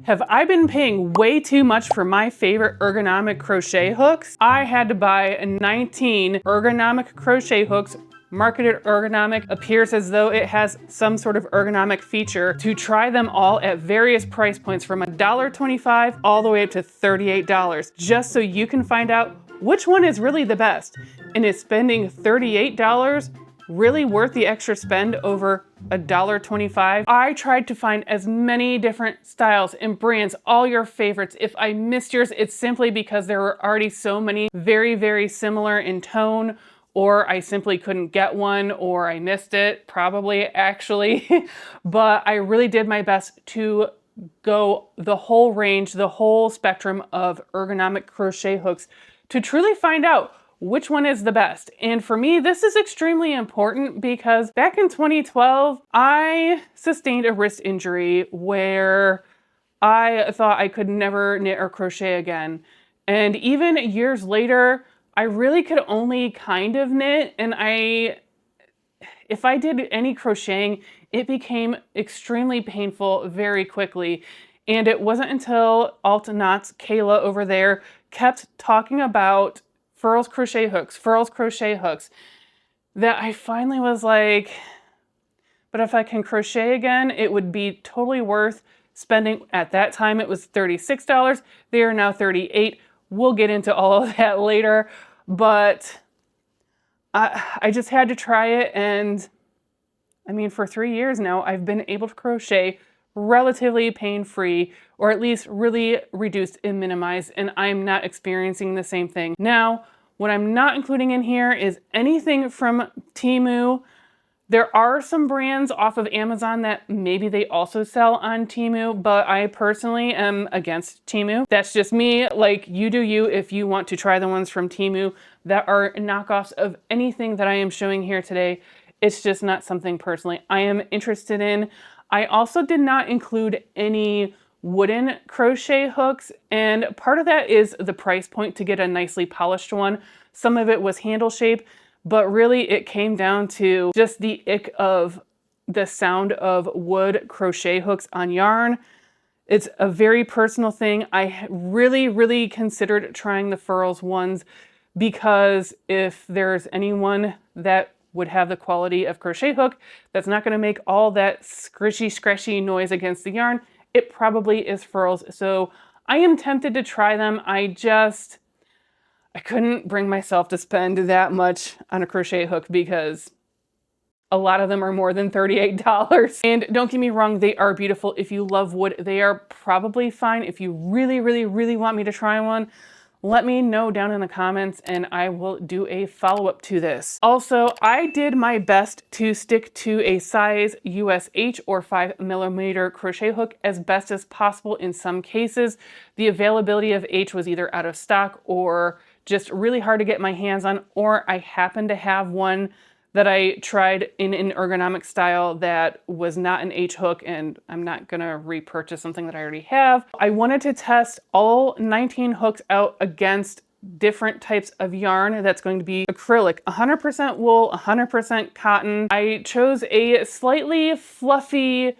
Have I been paying way too much for my favorite ergonomic crochet hooks? I had to buy 19 ergonomic crochet hooks. Marketed ergonomic, appears as though it has some sort of ergonomic feature, to try them all at various price points from $1.25 all the way up to $38, just so you can find out which one is really the best. And is spending $38 really worth the extra spend over $1.25? I tried to find as many different styles and brands, all your favorites. If I missed yours, it's simply because there were already so many very, very similar in tone, or I simply couldn't get one, or I missed it, probably actually. But I really did my best to go the whole range, the whole spectrum of ergonomic crochet hooks to truly find out which one is the best. And for me, this is extremely important because back in 2012, I sustained a wrist injury where I thought I could never knit or crochet again. And even years later, I really could only kind of knit, and if I did any crocheting, it became extremely painful very quickly. And it wasn't until Alt Knots, Kayla over there, kept talking about Furls crochet hooks, that I finally was like, but if I can crochet again, it would be totally worth spending. At that time, it was $36. They are now $38. We'll get into all of that later, but I just had to try it. And I mean, for 3 years now, I've been able to crochet relatively pain-free, or at least really reduced and minimized, and I'm not experiencing the same thing. Now, what I'm not including in here is anything from Temu. There are some brands off of Amazon that maybe they also sell on Temu, but I personally am against Temu. That's just me. Like, you do you if you want to try the ones from Temu that are knockoffs of anything that I am showing here today. It's just not something personally I am interested in. I also did not include any wooden crochet hooks, and part of that is the price point to get a nicely polished one. Some of it was handle shape, but really it came down to just the ick of the sound of wood crochet hooks on yarn. It's a very personal thing. I really, really considered trying the Furls ones because if there's anyone that would have the quality of crochet hook that's not going to make all that scritchy, scratchy noise against the yarn, it probably is Furls. So I am tempted to try them. I couldn't bring myself to spend that much on a crochet hook because a lot of them are more than $38. And don't get me wrong, they are beautiful. If you love wood, they are probably fine. If you really, really, really want me to try one, let me know down in the comments and I will do a follow-up to this. Also, I did my best to stick to a size US H or 5mm crochet hook as best as possible in some cases. The availability of H was either out of stock or just really hard to get my hands on, or I happen to have one that I tried in an ergonomic style that was not an H hook, and I'm not gonna repurchase something that I already have. I wanted to test all 19 hooks out against different types of yarn that's going to be acrylic, 100% wool, 100% cotton. I chose a slightly fluffy,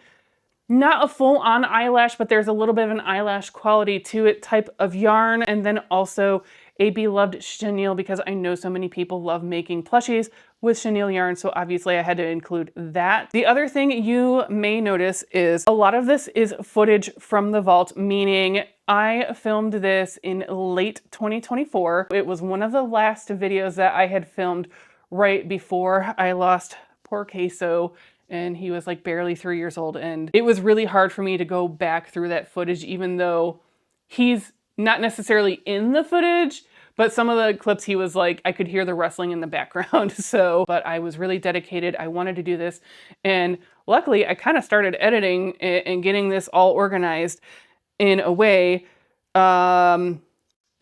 not a full-on eyelash, but there's a little bit of an eyelash quality to it type of yarn, and then also a beloved chenille because I know so many people love making plushies with chenille yarn, so obviously I had to include that. The other thing you may notice is a lot of this is footage from the vault, meaning I filmed this in late 2024. It was one of the last videos that I had filmed right before I lost poor Queso, and he was like barely 3 years old, and it was really hard for me to go back through that footage, even though he's not necessarily in the footage, but some of the clips he was like, I could hear the rustling in the background. So, but I was really dedicated. I wanted to do this. And luckily I kind of started editing and getting this all organized in a way,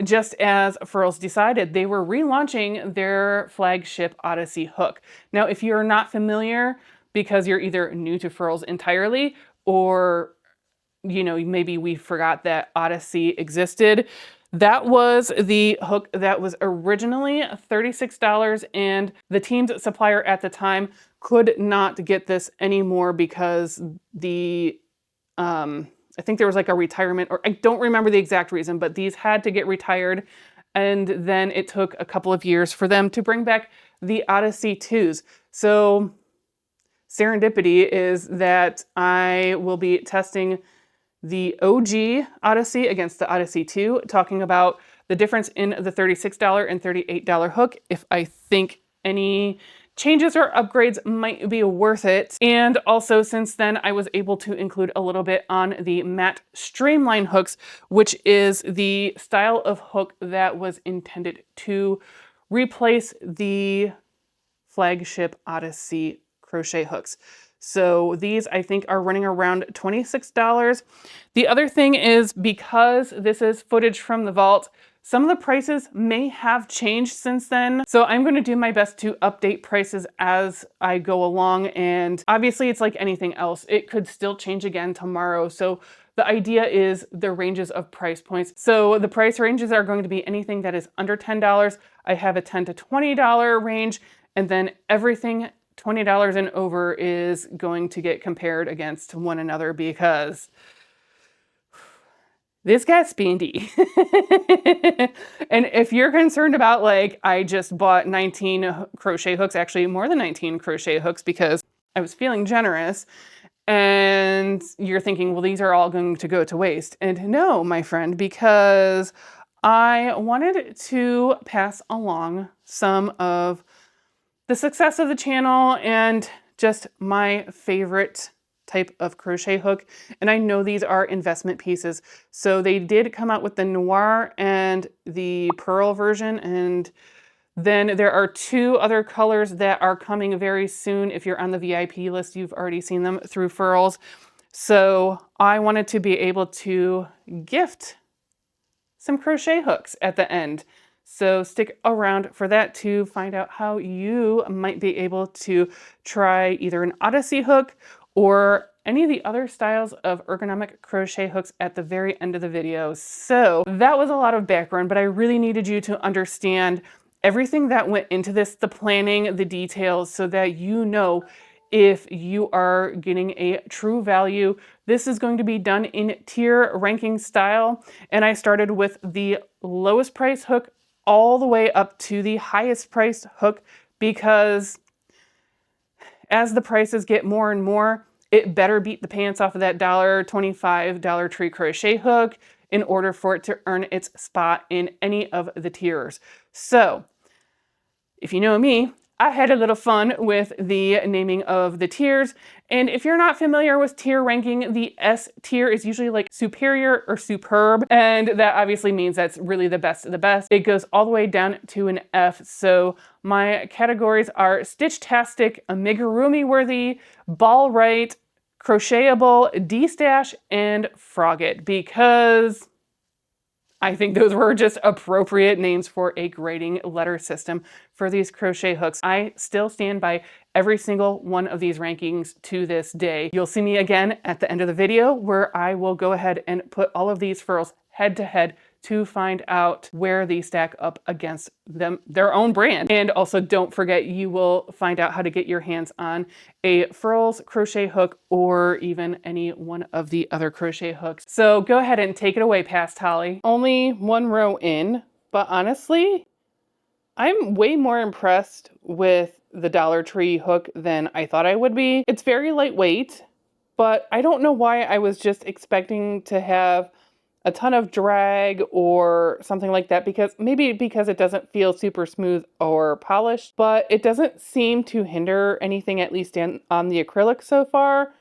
just as Furls decided they were relaunching their flagship Odyssey hook. Now, if you're not familiar, because you're either new to Furls entirely, or you know, maybe we forgot that Odyssey existed. That was the hook that was originally $36, and the team's supplier at the time could not get this anymore because the I think there was like a retirement, or I don't remember the exact reason, but these had to get retired. And then it took a couple of years for them to bring back the Odyssey 2s. So serendipity is that I will be testing the OG Odyssey against the Odyssey 2, talking about the difference in the $36 and $38 hook, if I think any changes or upgrades might be worth it. And also, since then, I was able to include a little bit on the matte streamline hooks, which is the style of hook that was intended to replace the flagship Odyssey crochet hooks. So these I think are running around $26. The other thing is, because this is footage from the vault, some of the prices may have changed since then. So I'm going to do my best to update prices as I go along. And obviously it's like anything else. It could still change again tomorrow. So the idea is the ranges of price points. So the price ranges are going to be anything that is under $10. I have a $10 to $20 range, and then everything $20 and over is going to get compared against one another, because this got spendy. And if you're concerned about, like, I just bought 19 crochet hooks, actually more than 19 crochet hooks because I was feeling generous, and you're thinking, well, these are all going to go to waste. And no, my friend, because I wanted to pass along some of the success of the channel and just my favorite type of crochet hook. And I know these are investment pieces. So they did come out with the Noir and the Pearl version. And then there are 2 other colors that are coming very soon. If you're on the VIP list, you've already seen them through Furls. So I wanted to be able to gift some crochet hooks at the end. So stick around for that to find out how you might be able to try either an Odyssey hook or any of the other styles of ergonomic crochet hooks at the very end of the video. So that was a lot of background, but I really needed you to understand everything that went into this, the planning, the details, so that you know if you are getting a true value. This is going to be done in tier ranking style. And I started with the lowest price hook all the way up to the highest priced hook, because as the prices get more and more, it better beat the pants off of that $1.25 Dollar Tree crochet hook in order for it to earn its spot in any of the tiers. So if you know me, I had a little fun with the naming of the tiers. And if you're not familiar with tier ranking, the S tier is usually like superior or superb. And that obviously means that's really the best of the best. It goes all the way down to an F. So my categories are Stitch-tastic, amigurumi worthy, ball right, crochetable, D-stash, and frogget, because I think those were just appropriate names for a grading letter system for these crochet hooks. I still stand by every single one of these rankings to this day. You'll see me again at the end of the video, where I will go ahead and put all of these furls head to head to find out where these stack up against their own brand. And also don't forget, you will find out how to get your hands on a Furls crochet hook or even any one of the other crochet hooks. So go ahead and take it away, Past Holly. Only 1 row in, but honestly, I'm way more impressed with the Dollar Tree hook than I thought I would be. It's very lightweight, but I don't know why I was just expecting to have a ton of drag or something like that, because maybe because it doesn't feel super smooth or polished, but it doesn't seem to hinder anything, at least on the acrylic so far.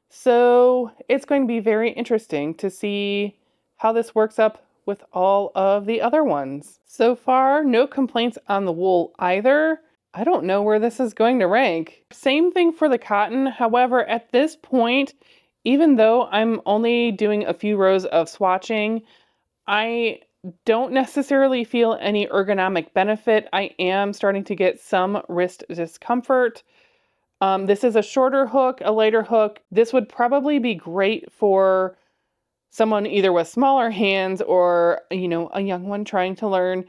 So it's going to be very interesting to see how this works up with all of the other ones. So far, no complaints on the wool either. I don't know where this is going to rank. Same thing for the cotton. However, at this point, even though I'm only doing a few rows of swatching, I don't necessarily feel any ergonomic benefit. I am starting to get some wrist discomfort. This is a shorter hook, a lighter hook. This would probably be great for someone either with smaller hands or, you know, a young one trying to learn.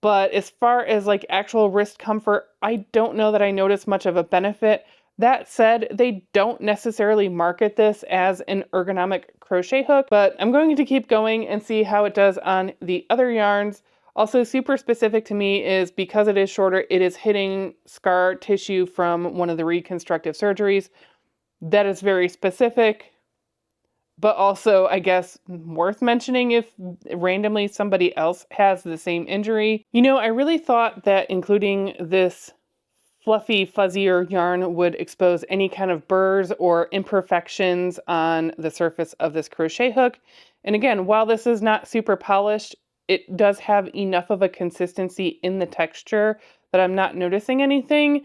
But as far as like actual wrist comfort, I don't know that I notice much of a benefit. That said, they don't necessarily market this as an ergonomic crochet hook, but I'm going to keep going and see how it does on the other yarns. Also super specific to me is because it is shorter, it is hitting scar tissue from one of the reconstructive surgeries. That is very specific, but also I guess worth mentioning if randomly somebody else has the same injury. You know, I really thought that including this fluffy, fuzzier yarn would expose any kind of burrs or imperfections on the surface of this crochet hook. And again, while this is not super polished, it does have enough of a consistency in the texture that I'm not noticing anything.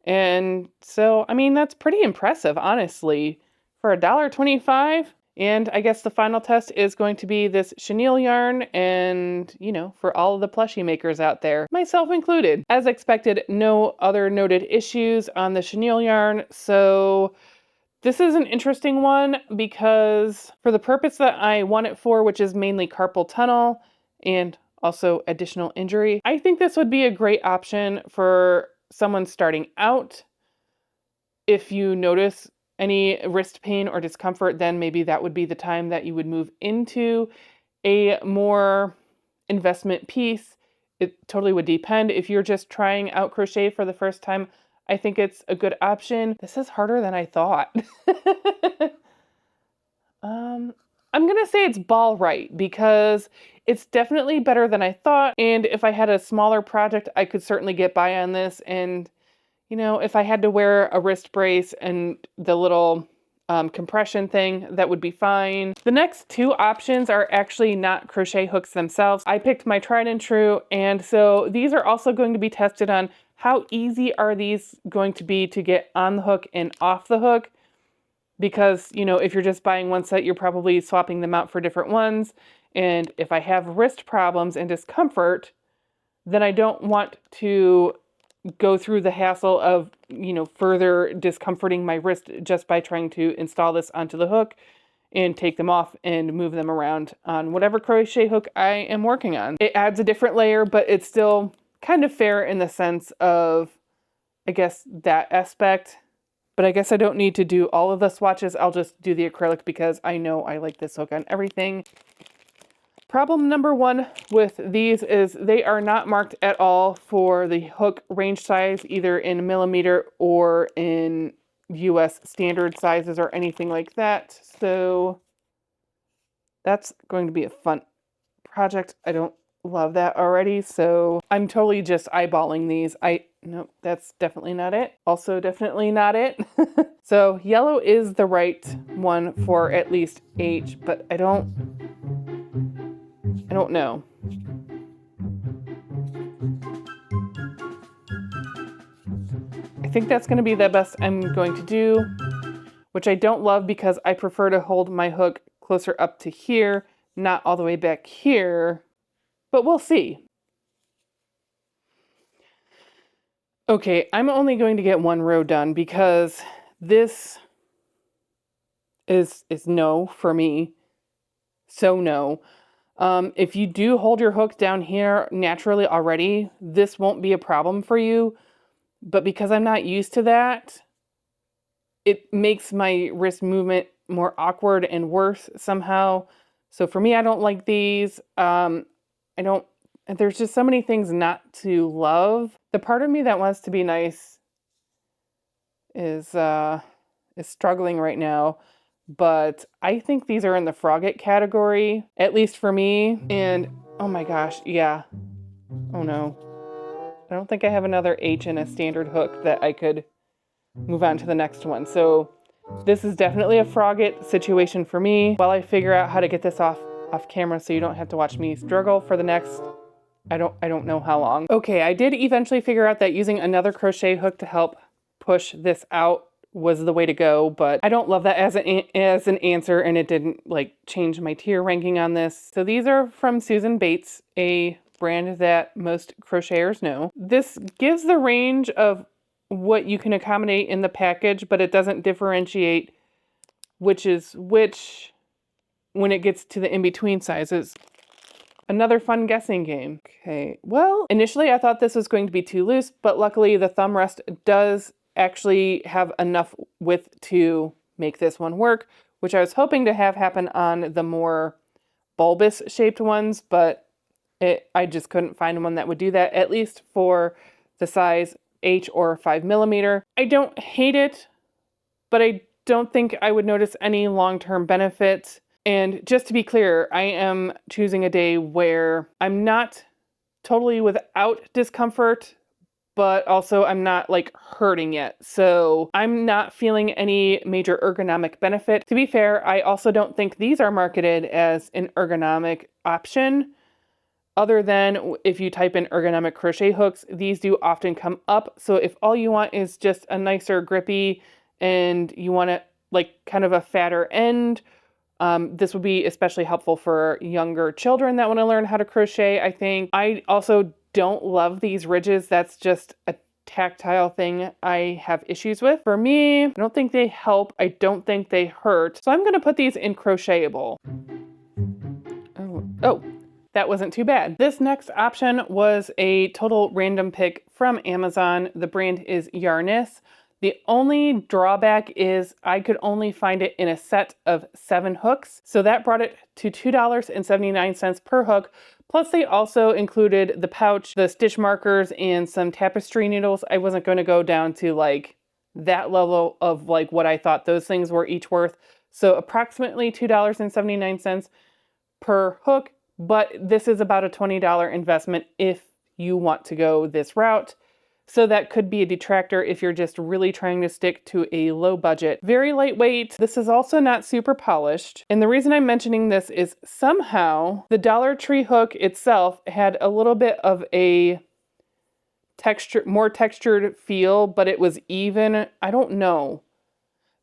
And so, I mean, that's pretty impressive, honestly, for $1.25. And I guess the final test is going to be this chenille yarn and, you know, for all of the plushie makers out there, myself included. As expected, no other noted issues on the chenille yarn. So this is an interesting one because for the purpose that I want it for, which is mainly carpal tunnel and also additional injury, I think this would be a great option for someone starting out. If you notice any wrist pain or discomfort, then maybe that would be the time that you would move into a more investment piece. It totally would depend. If you're just trying out crochet for the first time, I think it's a good option. This is harder than I thought. I'm gonna say it's ball right because it's definitely better than I thought. And if I had a smaller project, I could certainly get by on this. And you know, if I had to wear a wrist brace and the little compression thing, that would be fine. The next two options are actually not crochet hooks themselves. I picked my tried and true, and so these are also going to be tested on how easy are these going to be to get on the hook and off the hook. Because, you know, if you're just buying one set, you're probably swapping them out for different ones. And if I have wrist problems and discomfort, then I don't want to go through the hassle of, you know, further discomforting my wrist just by trying to install this onto the hook and take them off and move them around on whatever crochet hook I am working on. It adds a different layer, but it's still kind of fair in the sense of, I guess, that aspect. But I guess I don't need to do all of the swatches. I'll just do the acrylic because I know I like this hook on everything. Problem number one with these is they are not marked at all for the hook range size, either in millimeter or in US standard sizes or anything like that. So that's going to be a fun project. I don't love that already. So I'm totally just eyeballing these. Nope, that's definitely not it. Also definitely not it. So yellow is the right one for at least H, but I don't know. I think that's going to be the best I'm going to do, which I don't love because I prefer to hold my hook closer up to here, not all the way back here, but we'll see. Okay, I'm only going to get one row done because this is no for me. So no. If you do hold your hook down here naturally already, this won't be a problem for you. But because I'm not used to that, it makes my wrist movement more awkward and worse somehow. So for me, I don't like these. There's just so many things not to love. The part of me that wants to be nice is struggling right now. But I think these are in the frogget category, at least for me. And oh my gosh, yeah. Oh no. I don't think I have another H in a standard hook that I could move on to the next one. So this is definitely a frogget situation for me. While I figure out how to get this off camera so you don't have to watch me struggle for the next, I don't know how long. Okay, I did eventually figure out that using another crochet hook to help push this out was the way to go, but I don't love that as an answer, and it didn't like change my tier ranking on this. So these are from Susan Bates, a brand that most crocheters know. This gives the range of what you can accommodate in the package, but it doesn't differentiate which is which when it gets to the in-between sizes. Another fun guessing game. Okay, well, initially I thought this was going to be too loose, but luckily the thumb rest does actually have enough width to make this one work, which I was hoping to have happen on the more bulbous shaped ones, but I just couldn't find one that would do that, at least for the size H or 5mm. I don't hate it, but I don't think I would notice any long-term benefit. And just to be clear, I am choosing a day where I'm not totally without discomfort, but also I'm not like hurting yet. So I'm not feeling any major ergonomic benefit. To be fair, I also don't think these are marketed as an ergonomic option. Other than if you type in ergonomic crochet hooks, these do often come up. So if all you want is just a nicer grippy and you want it like kind of a fatter end, this would be especially helpful for younger children that want to learn how to crochet, I think. I also don't love these ridges. That's just a tactile thing I have issues with. For me, I don't think they help. I don't think they hurt. So I'm going to put these in crochetable. Oh. That wasn't too bad. This next option was a total random pick from Amazon. The brand is Yarniss. The only drawback is I could only find it in a set of 7 hooks. So that brought it to $2.79 per hook. Plus they also included the pouch, the stitch markers, and some tapestry needles. I wasn't going to go down to like that level of like what I thought those things were each worth. So approximately $2.79 per hook. But this is about a $20 investment if you want to go this route. So that could be a detractor if you're just really trying to stick to a low budget. Very lightweight. This is also not super polished. And the reason I'm mentioning this is somehow the Dollar Tree hook itself had a little bit of a more textured feel, but it was even. I don't know.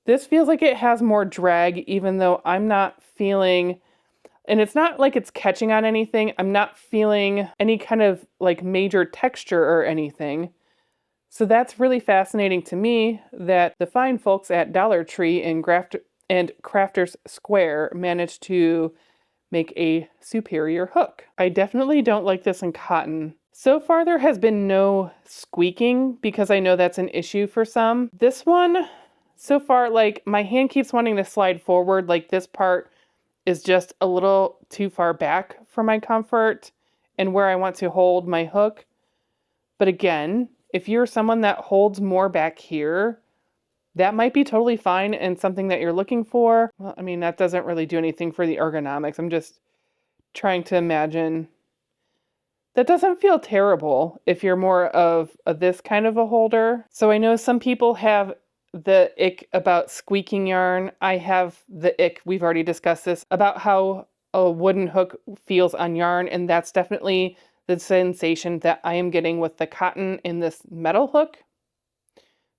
This feels like it has more drag, even though I'm not feeling. And it's not like it's catching on anything. I'm not feeling any kind of like major texture or anything. So that's really fascinating to me that the fine folks at Dollar Tree and Crafters Square managed to make a superior hook. I definitely don't like this in cotton. So far there has been no squeaking because I know that's an issue for some. This one, so far, like my hand keeps wanting to slide forward, like this part is just a little too far back for my comfort and where I want to hold my hook. But again, if you're someone that holds more back here, that might be totally fine and something that you're looking for. Well, I mean, that doesn't really do anything for the ergonomics. I'm just trying to imagine. That doesn't feel terrible if you're more of this kind of a holder. So I know some people have the ick about squeaking yarn. I have the ick, we've already discussed this, about how a wooden hook feels on yarn, and that's definitely the sensation that I am getting with the cotton in this metal hook.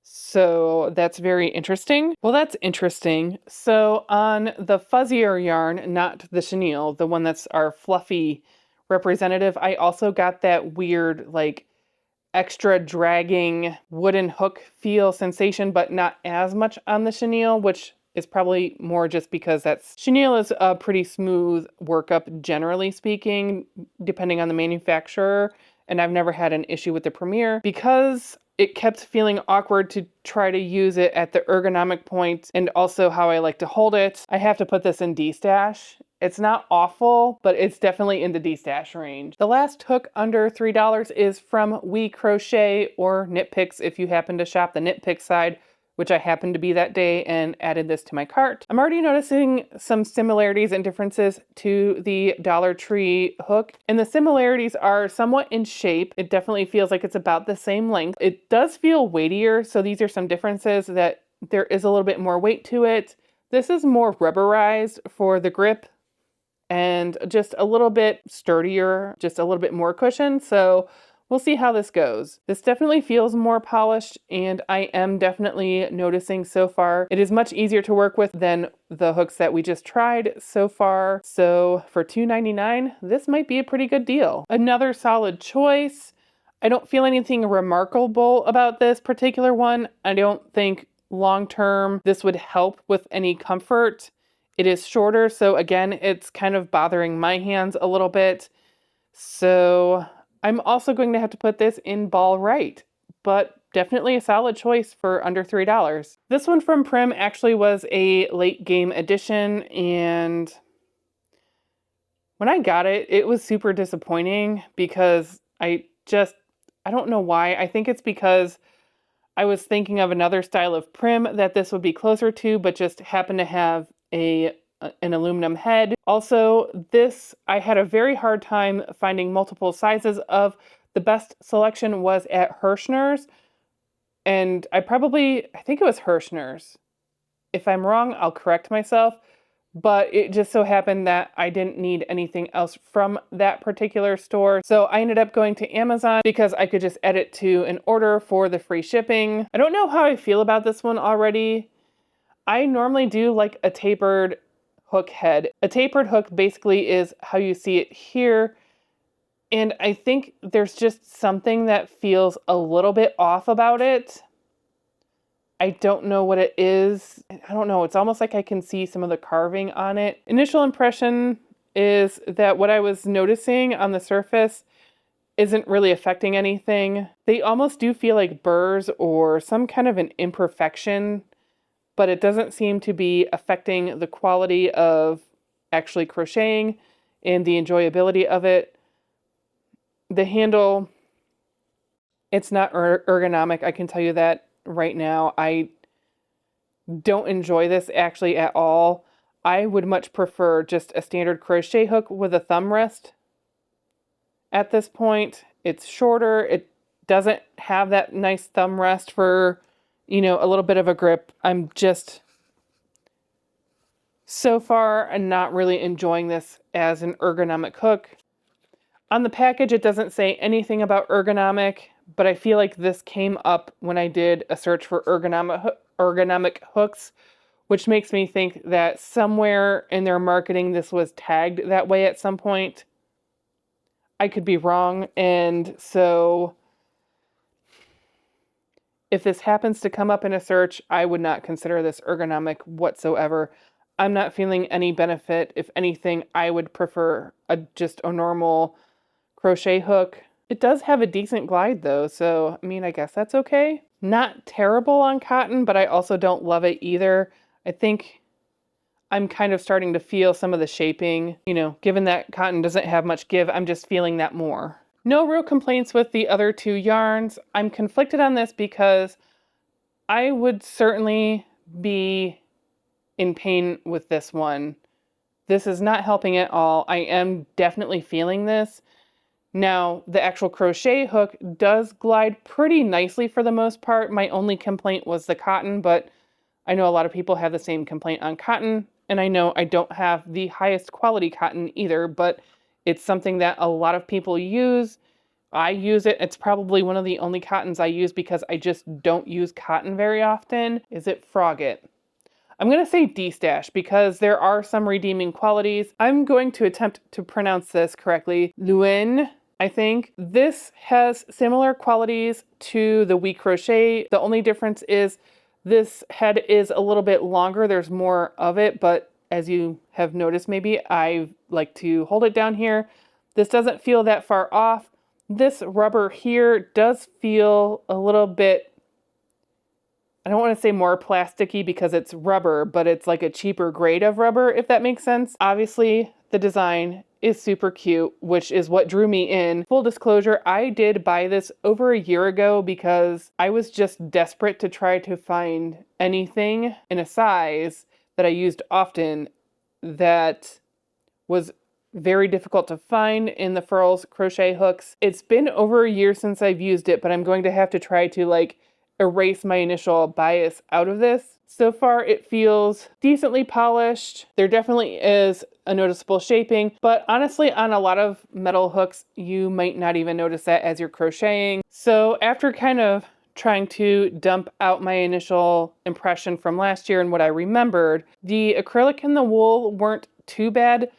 So that's very interesting. Well, that's interesting. So on the fuzzier yarn, not the chenille, the one that's our fluffy representative, I also got that weird like extra dragging wooden hook feel sensation, but not as much on the chenille, which is probably more just because chenille is a pretty smooth workup, generally speaking, depending on the manufacturer. And I've never had an issue with the Prym. Because it kept feeling awkward to try to use it at the ergonomic point and also how I like to hold it, I have to put this in D-stash. It's not awful, but it's definitely in the D-stash range. The last hook under $3 is from WeCrochet or Knit Picks if you happen to shop the Knit Picks side, which I happened to be that day and added this to my cart. I'm already noticing some similarities and differences to the Dollar Tree hook. And the similarities are somewhat in shape. It definitely feels like it's about the same length. It does feel weightier, so these are some differences that there is a little bit more weight to it. This is more rubberized for the grip and just a little bit sturdier, just a little bit more cushion. So we'll see how this goes. This definitely feels more polished, and I am definitely noticing so far it is much easier to work with than the hooks that we just tried so far. So for $2.99, this might be a pretty good deal. Another solid choice. I don't feel anything remarkable about this particular one. I don't think long-term this would help with any comfort. It is shorter, so again, it's kind of bothering my hands a little bit. So I'm also going to have to put this in ball right, but definitely a solid choice for under $3. This one from Prym actually was a late game edition, and when I got it, it was super disappointing because I don't know why. I think it's because I was thinking of another style of Prym that this would be closer to, but just happened to have an aluminum head. Also, this, I had a very hard time finding multiple sizes of. The best selection was at Hirschner's, and I think it was Hirschner's. If I'm wrong, I'll correct myself, but it just so happened that I didn't need anything else from that particular store. So I ended up going to Amazon because I could just add it to an order for the free shipping. I don't know how I feel about this one already. I normally do like a tapered hook head. A tapered hook basically is how you see it here. And I think there's just something that feels a little bit off about it. I don't know what it is. I don't know. It's almost like I can see some of the carving on it. Initial impression is that what I was noticing on the surface isn't really affecting anything. They almost do feel like burrs or some kind of an imperfection, but it doesn't seem to be affecting the quality of actually crocheting and the enjoyability of it. The handle, it's not ergonomic, I can tell you that right now. I don't enjoy this actually at all. I would much prefer just a standard crochet hook with a thumb rest at this point. It's shorter, it doesn't have that nice thumb rest for, you know, a little bit of a grip. I'm just, so far, I'm not really enjoying this as an ergonomic hook. On the package, it doesn't say anything about ergonomic, but I feel like this came up when I did a search for ergonomic hooks, which makes me think that somewhere in their marketing this was tagged that way at some point. I could be wrong, and so if this happens to come up in a search, I would not consider this ergonomic whatsoever. I'm not feeling any benefit. If anything, I would prefer just a normal crochet hook. It does have a decent glide though, so I mean, I guess that's okay. Not terrible on cotton, but I also don't love it either. I think I'm kind of starting to feel some of the shaping. You know, given that cotton doesn't have much give, I'm just feeling that more. No real complaints with the other two yarns. I'm conflicted on this because I would certainly be in pain with this one. This is not helping at all. I am definitely feeling this. Now, the actual crochet hook does glide pretty nicely for the most part. My only complaint was the cotton, but I know a lot of people have the same complaint on cotton, and I know I don't have the highest quality cotton either, but it's something that a lot of people use. I use it. It's probably one of the only cottons I use because I just don't use cotton very often. Is it Frogget? I'm going to say D-Stash because there are some redeeming qualities. I'm going to attempt to pronounce this correctly. Looen, I think. This has similar qualities to the WeCrochet. The only difference is this head is a little bit longer. There's more of it, but as you have noticed maybe, I like to hold it down here. This doesn't feel that far off. This rubber here does feel a little bit, I don't want to say more plasticky because it's rubber, but it's like a cheaper grade of rubber, if that makes sense. Obviously, the design is super cute, which is what drew me in. Full disclosure, I did buy this over a year ago because I was just desperate to try to find anything in a size that I used often that was very difficult to find in the Furls crochet hooks. It's been over a year since I've used it, but I'm going to have to try to like erase my initial bias out of this. So far, it feels decently polished. There definitely is a noticeable shaping, but honestly, on a lot of metal hooks, you might not even notice that as you're crocheting. So after kind of trying to dump out my initial impression from last year and what I remembered, the acrylic and the wool weren't too bad.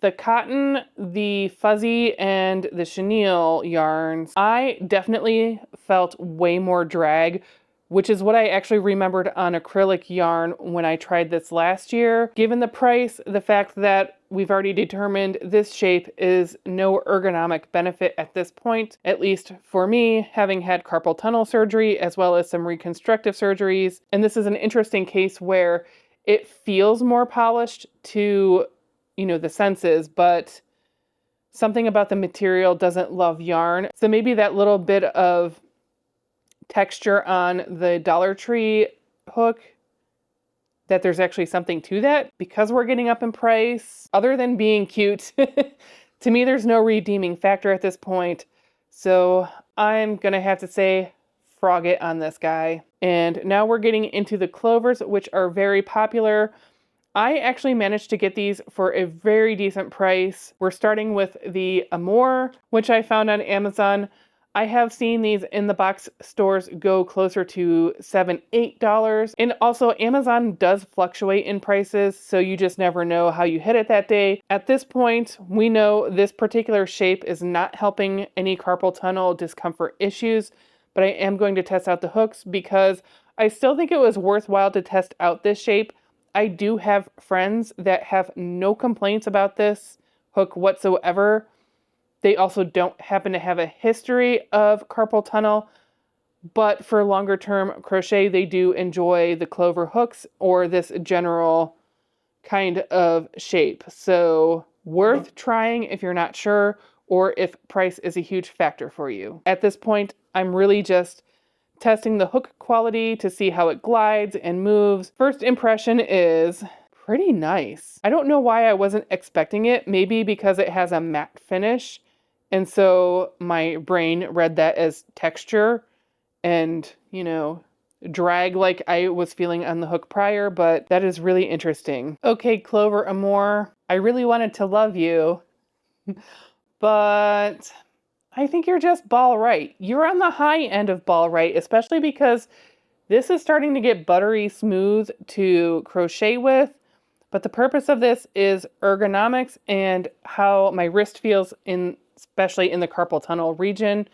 The cotton, the fuzzy, and the chenille yarns, I definitely felt way more drag which is what I actually remembered on acrylic yarn when I tried this last year. Given the price, the fact that we've already determined this shape is no ergonomic benefit at this point, at least for me, having had carpal tunnel surgery as well as some reconstructive surgeries. And this is an interesting case where it feels more polished to, you know, the senses, but something about the material doesn't love yarn. So maybe that little bit of texture on the Dollar Tree hook, that there's actually something to that. Because we're getting up in price, other than being cute, to me there's no redeeming factor at this point. So I'm gonna have to say frog it on this guy. And now we're getting into the Clovers, which are very popular. I actually managed to get these for a very decent price. We're starting with the Amore, which I found on Amazon. I have seen these in the box stores go closer to $7, $8. And also Amazon does fluctuate in prices, so you just never know how you hit it that day. At this point, we know this particular shape is not helping any carpal tunnel discomfort issues, but I am going to test out the hooks because I still think it was worthwhile to test out this shape. I do have friends that have no complaints about this hook whatsoever. They also don't happen to have a history of carpal tunnel, but for longer term crochet, they do enjoy the Clover hooks or this general kind of shape. So worth trying if you're not sure or if price is a huge factor for you. At this point, I'm really just testing the hook quality to see how it glides and moves. First impression is pretty nice. I don't know why I wasn't expecting it. Maybe because it has a matte finish. And so my brain read that as texture and, you know, drag like I was feeling on the hook prior, but that is really interesting. Okay, Clover Amore, I really wanted to love you, but I think you're just ball right. You're on the high end of ball right, especially because this is starting to get buttery smooth to crochet with. But the purpose of this is ergonomics and how my wrist feels, especially in the carpal tunnel region.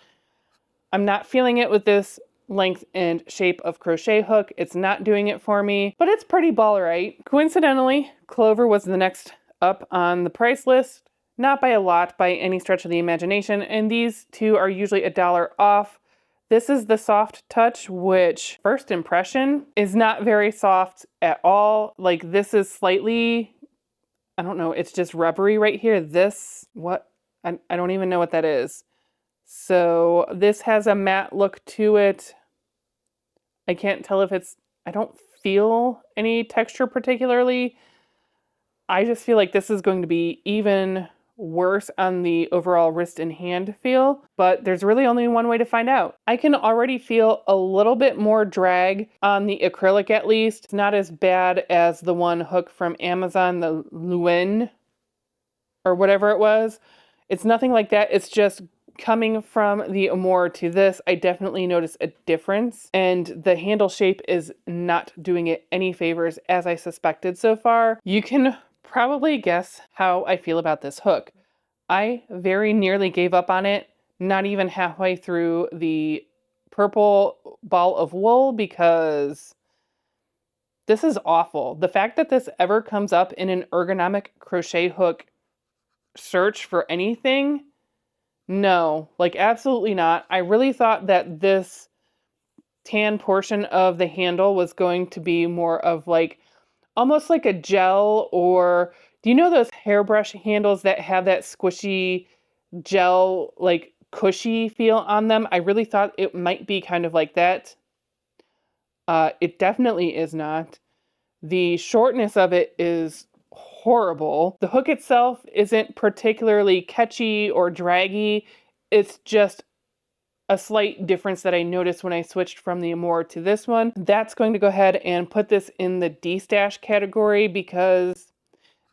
I'm not feeling it with this length and shape of crochet hook. It's not doing it for me, but it's pretty ball right. Coincidentally, Clover was the next up on the price list. Not by a lot, by any stretch of the imagination, and these two are usually $1 off. This is the Soft Touch, which first impression is not very soft at all. Like this is slightly, I don't know, it's just rubbery right here. This, what? I don't even know what that is. So this has a matte look to it. I can't tell if it's, I don't feel any texture particularly. I just feel like this is going to be even worse on the overall wrist and hand feel, but there's really only one way to find out. I can already feel a little bit more drag on the acrylic at least. It's not as bad as the one hook from Amazon, the Looen or whatever it was. It's nothing like that. It's just coming from the Amore to this, I definitely notice a difference, and the handle shape is not doing it any favors as I suspected so far. You can probably guess how I feel about this hook. I very nearly gave up on it, not even halfway through the purple ball of wool, because this is awful. The fact that this ever comes up in an ergonomic crochet hook search for anything, no, like absolutely not. I really thought that this tan portion of the handle was going to be more of like almost like a gel, or do you know those hairbrush handles that have that squishy gel, like cushy feel on them? I really thought it might be kind of like that. It definitely is not. The shortness of it is horrible. The hook itself isn't particularly catchy or draggy. It's just a slight difference that I noticed when I switched from the Amore to this one. That's going to go ahead and put this in the D-stash category because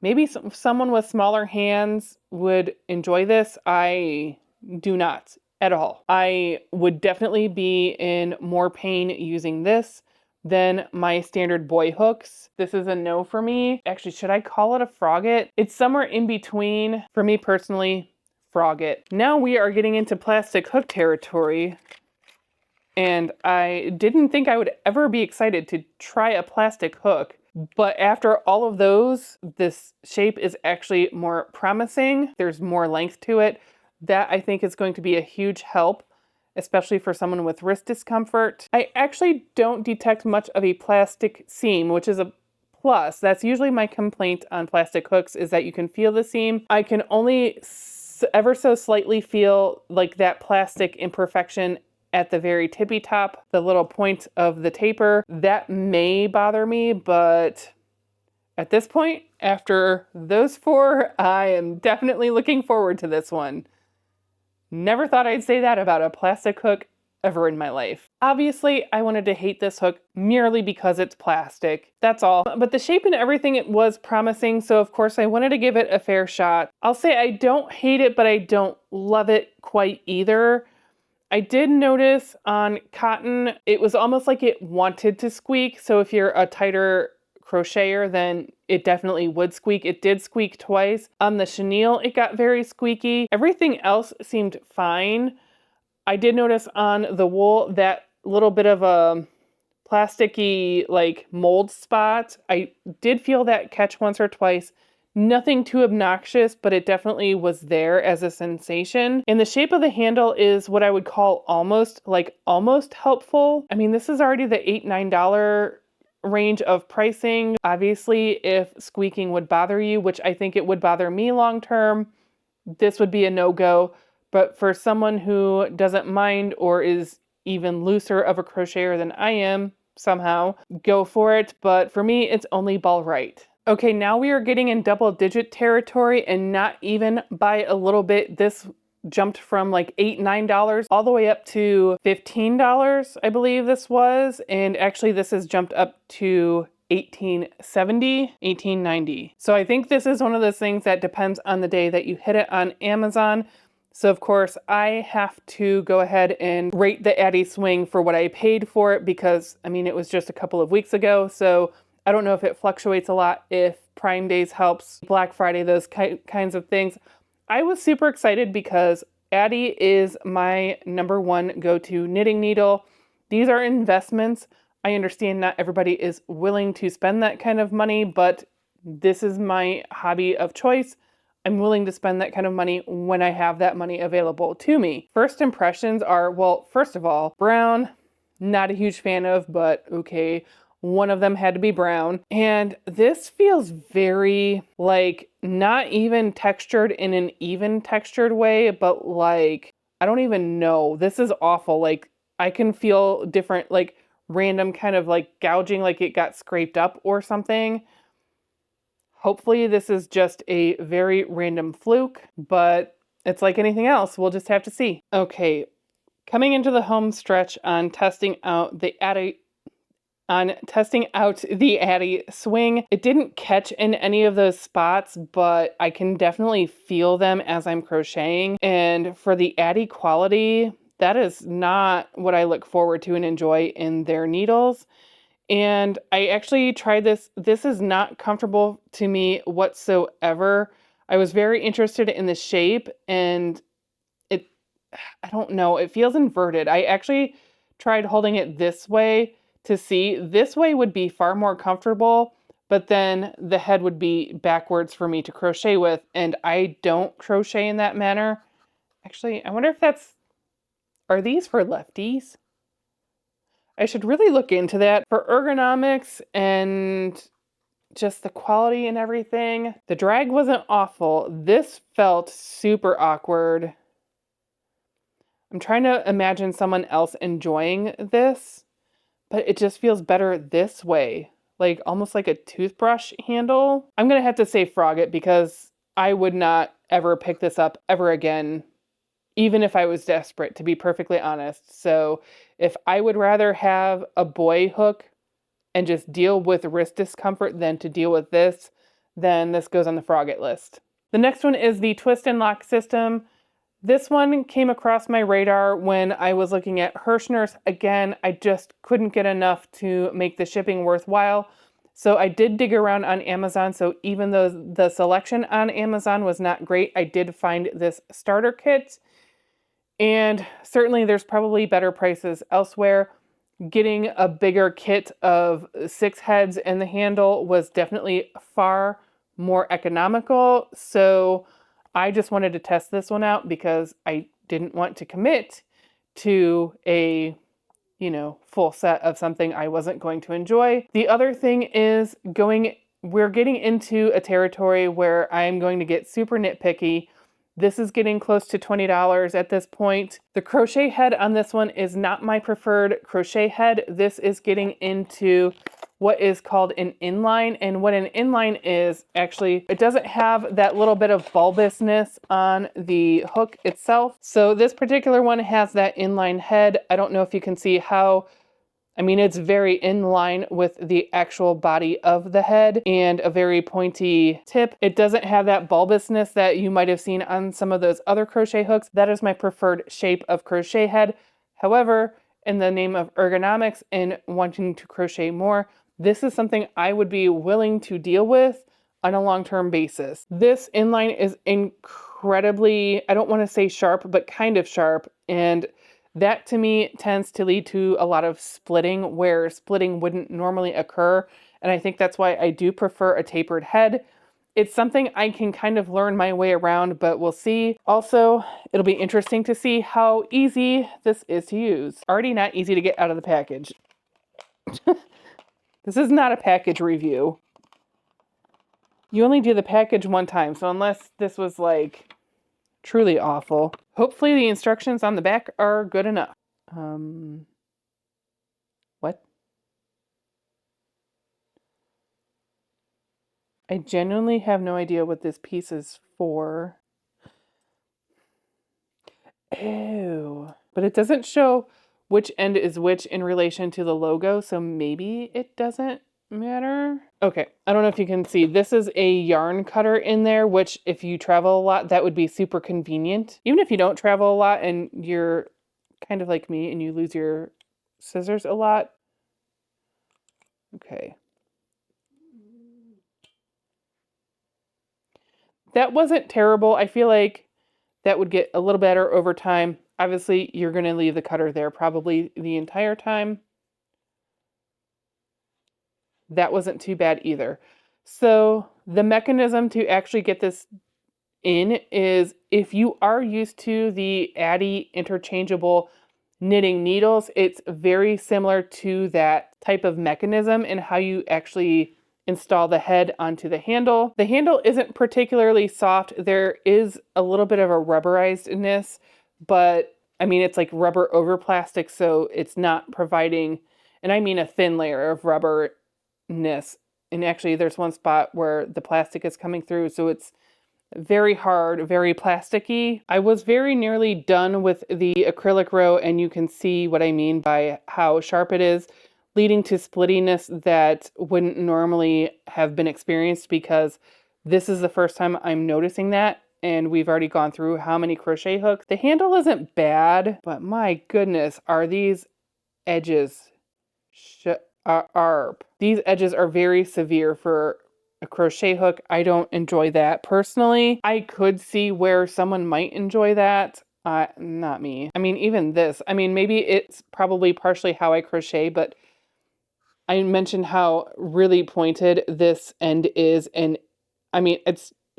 maybe someone with smaller hands would enjoy this. I do not at all. I would definitely be in more pain using this than my standard boy hooks. This is a no for me. Actually, should I call it a frog it? It's somewhere in between. For me personally, frog it. Now we are getting into plastic hook territory. And I didn't think I would ever be excited to try a plastic hook. But after all of those, this shape is actually more promising. There's more length to it. That I think is going to be a huge help, especially for someone with wrist discomfort. I actually don't detect much of a plastic seam, which is a plus. That's usually my complaint on plastic hooks, is that you can feel the seam. I can only ever so slightly feel like that plastic imperfection at the very tippy top, the little point of the taper. That may bother me, but at this point, after those 4, I am definitely looking forward to this one. Never thought I'd say that about a plastic hook ever in my life. Obviously, I wanted to hate this hook merely because it's plastic. That's all. But the shape and everything, it was promising, so of course I wanted to give it a fair shot. I'll say I don't hate it, but I don't love it quite either. I did notice on cotton, it was almost like it wanted to squeak. So if you're a tighter crocheter, then it definitely would squeak. It did squeak twice. On the chenille, it got very squeaky. Everything else seemed fine. I did notice on the wool that little bit of a plasticky like mold spot. I did feel that catch once or twice. Nothing too obnoxious, but it definitely was there as a sensation. And the shape of the handle is what I would call almost helpful. I mean, this is already the $8, $9 range of pricing. Obviously, if squeaking would bother you, which I think it would bother me long term, this would be a no-go. But for someone who doesn't mind or is even looser of a crocheter than I am, somehow, go for it. But for me, it's only ball right. Okay, now we are getting in double-digit territory, and not even by a little bit. This jumped from like $8, $9 all the way up to $15, I believe this was. And actually this has jumped up to $18.70, $18.90. So I think this is one of those things that depends on the day that you hit it on Amazon. So of course I have to go ahead and rate the Addi swing for what I paid for it, because I mean, it was just a couple of weeks ago. So I don't know if it fluctuates a lot, if Prime Days helps, Black Friday, those kinds of things. I was super excited because Addi is my #1 go-to knitting needle. These are investments. I understand not everybody is willing to spend that kind of money, but this is my hobby of choice. I'm willing to spend that kind of money when I have that money available to me. First impressions are, well, first of all, brown, not a huge fan of, but okay. One of them had to be brown. And this feels very, like, not even textured in an even textured way, but like, I don't even know. This is awful. Like, I can feel different, like, random kind of like gouging, like it got scraped up or something. Hopefully this is just a very random fluke, but it's like anything else. We'll just have to see. Okay, coming into the home stretch on testing out the Addi swing. It didn't catch in any of those spots, but I can definitely feel them as I'm crocheting. And for the Addi quality, that is not what I look forward to and enjoy in their needles. And I actually tried this. This is not comfortable to me whatsoever. I was very interested in the shape, and I don't know, it feels inverted. I actually tried holding it this way to see. This way would be far more comfortable, but then the head would be backwards for me to crochet with, and I don't crochet in that manner. Actually, I wonder if are these for lefties? I should really look into that. For ergonomics and just the quality and everything, the drag wasn't awful. This felt super awkward. I'm trying to imagine someone else enjoying this, but it just feels better this way, like almost like a toothbrush handle. I'm gonna have to say frog it, because I would not ever pick this up ever again, even if I was desperate, to be perfectly honest. So if I would rather have a boy hook and just deal with wrist discomfort than to deal with this, then this goes on the frog it list. The next one is the twist and lock system. This one came across my radar when I was looking at Hirschner's. Again, I just couldn't get enough to make the shipping worthwhile. So I did dig around on Amazon. So even though the selection on Amazon was not great, I did find this starter kit. And certainly there's probably better prices elsewhere. Getting a bigger kit of 6 heads and the handle was definitely far more economical. So I just wanted to test this one out because I didn't want to commit to a, you know, full set of something I wasn't going to enjoy. The other thing is we're getting into a territory where I'm going to get super nitpicky. This is getting close to $20 at this point. The crochet head on this one is not my preferred crochet head. This is getting into what is called an inline. And what an inline is, actually, it doesn't have that little bit of bulbousness on the hook itself. So this particular one has that inline head. I don't know if you can see how, I mean, it's very in line with the actual body of the head and a very pointy tip. It doesn't have that bulbousness that you might have seen on some of those other crochet hooks. That is my preferred shape of crochet head. However, in the name of ergonomics and wanting to crochet more, this is something I would be willing to deal with on a long-term basis. This inline is incredibly, I don't want to say sharp, but kind of sharp. And that to me tends to lead to a lot of splitting where splitting wouldn't normally occur. And I think that's why I do prefer a tapered head. It's something I can kind of learn my way around, but we'll see. Also, it'll be interesting to see how easy this is to use. Already not easy to get out of the package. This is not a package review. You only do the package one time, so unless this was like truly awful. Hopefully the instructions on the back are good enough. What? I genuinely have no idea what this piece is for. Ew. But it doesn't show which end is which in relation to the logo, so maybe it doesn't matter. Okay, I don't know if you can see. This is a yarn cutter in there, which if you travel a lot, that would be super convenient. Even if you don't travel a lot and you're kind of like me and you lose your scissors a lot. Okay. That wasn't terrible. I feel like that would get a little better over time. Obviously, you're going to leave the cutter there probably the entire time. That wasn't too bad either. So the mechanism to actually get this in is if you are used to the addi interchangeable knitting needles, it's very similar to that type of mechanism and how you actually install the head onto the handle. The handle isn't particularly soft. There is a little bit of a rubberizedness, but I mean, it's like rubber over plastic, so it's not providing, and I mean a thin layer of rubberness. And actually there's one spot where the plastic is coming through, so it's very hard, very plasticky. I was very nearly done with the acrylic row, and you can see what I mean by how sharp it is, leading to splittiness that wouldn't normally have been experienced because this is the first time I'm noticing that, and we've already gone through how many crochet hooks. The handle isn't bad, but my goodness, are these edges sharp. These edges are very severe for a crochet hook. I don't enjoy that personally. I could see where someone might enjoy that. Not me. I mean, even this. I mean, maybe it's probably partially how I crochet, but I mentioned how really pointed this end is, and I mean,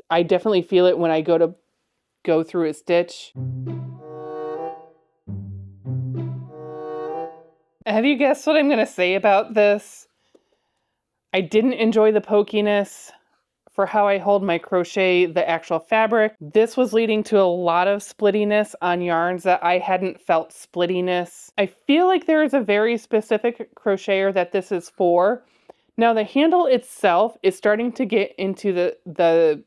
I definitely feel it when I go through a stitch. Have you guessed what I'm going to say about this? I didn't enjoy the pokiness for how I hold my crochet, the actual fabric. This was leading to a lot of splittiness on yarns that I hadn't felt splittiness. I feel like there is a very specific crocheter that this is for. Now the handle itself is starting to get into the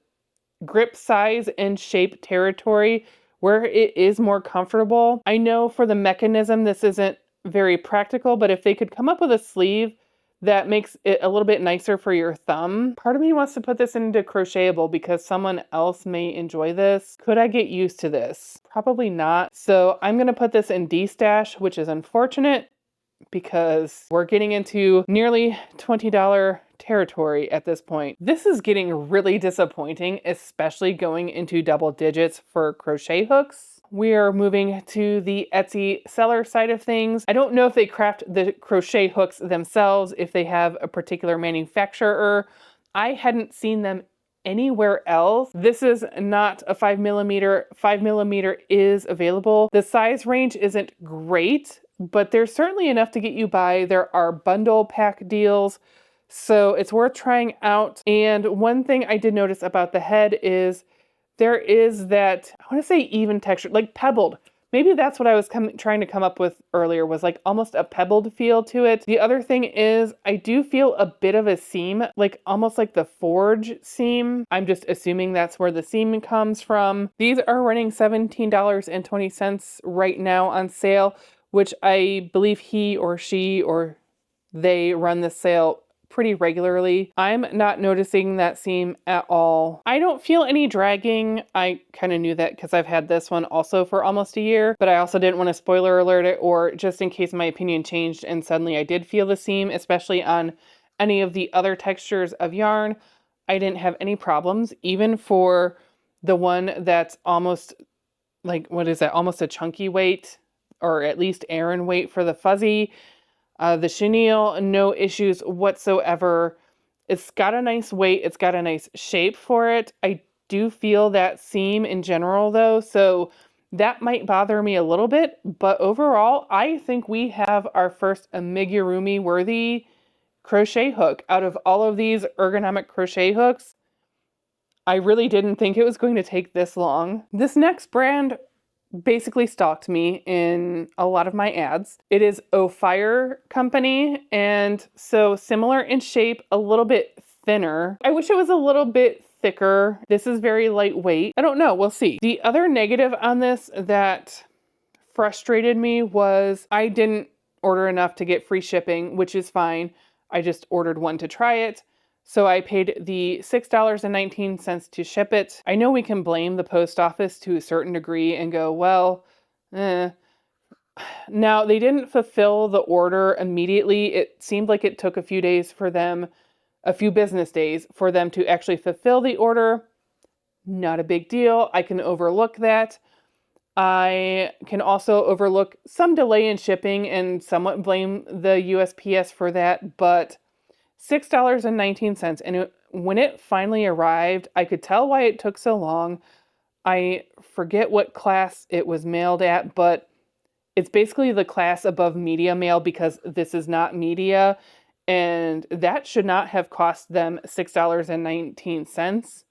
grip size and shape territory where it is more comfortable. I know for the mechanism this isn't very practical, but if they could come up with a sleeve that makes it a little bit nicer for your thumb. Part of me wants to put this into crochetable because someone else may enjoy this. Could I get used to this? Probably not. So I'm gonna put this in D-stash, which is unfortunate because we're getting into nearly $20 territory at this point. This is getting really disappointing, especially going into double digits for crochet hooks. we are moving to the Etsy seller side of things. I don't know if they craft the crochet hooks themselves, if they have a particular manufacturer. I hadn't seen them anywhere else. This is not a 5mm. 5mm is available. The size range isn't great, but there's certainly enough to get you by. There are bundle pack deals, so it's worth trying out. And one thing I did notice about the head is there is that, I want to say even texture, like pebbled. Maybe that's what I was trying to come up with earlier, was like almost a pebbled feel to it. The other thing is I do feel a bit of a seam, like almost like the forge seam. I'm just assuming that's where the seam comes from. These are running $17.20 right now on sale, which I believe he or she or they run the sale pretty regularly. I'm not noticing that seam at all. I don't feel any dragging. I kind of knew that because I've had this one also for almost a year, but I also didn't want to spoiler alert it, or just in case my opinion changed and suddenly I did feel the seam, especially on any of the other textures of yarn. I didn't have any problems, even for the one that's almost like, what is that? Almost a chunky weight, or at least Aran weight for the fuzzy. The chenille, no issues whatsoever. It's got a nice weight. It's got a nice shape for it. I do feel that seam in general though, so that might bother me a little bit, but overall, I think we have our first amigurumi worthy crochet hook out of all of these ergonomic crochet hooks. I really didn't think it was going to take this long. This next brand basically stalked me in a lot of my ads. It is Ophire Company, and so similar in shape, a little bit thinner. I wish it was a little bit thicker. This is very lightweight. I don't know, we'll see. The other negative on this that frustrated me was I didn't order enough to get free shipping, which is fine. I just ordered one to try it. So I paid the $6.19 to ship it. I know we can blame the post office to a certain degree and go, well, Now, they didn't fulfill the order immediately. It seemed like it took a few days for them, a few business days for them to actually fulfill the order. Not a big deal. I can overlook that. I can also overlook some delay in shipping and somewhat blame the USPS for that, but $6.19. And when it finally arrived, I could tell why it took so long. I forget what class it was mailed at, but it's basically the class above media mail because this is not media. And that should not have cost them $6.19.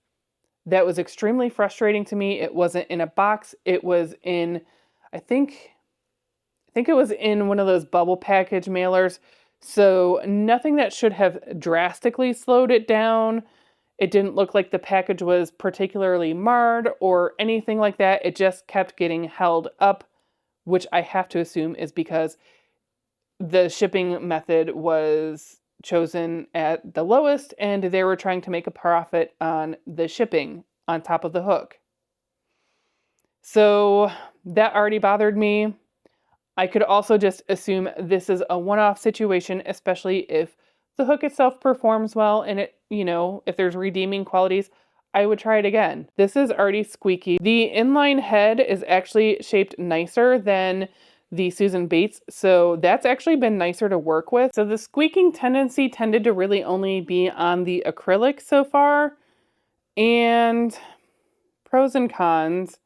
That was extremely frustrating to me. It wasn't in a box. It was in, I think it was in one of those bubble package mailers. So nothing that should have drastically slowed it down. It didn't look like the package was particularly marred or anything like that. It just kept getting held up, which I have to assume is because the shipping method was chosen at the lowest and they were trying to make a profit on the shipping on top of the hook. So that already bothered me. I could also just assume this is a one-off situation, especially if the hook itself performs well and it, if there's redeeming qualities, I would try it again. This is already squeaky. The inline head is actually shaped nicer than the Susan Bates, so that's actually been nicer to work with. So the squeaking tendency tended to really only be on the acrylic so far. And pros and cons,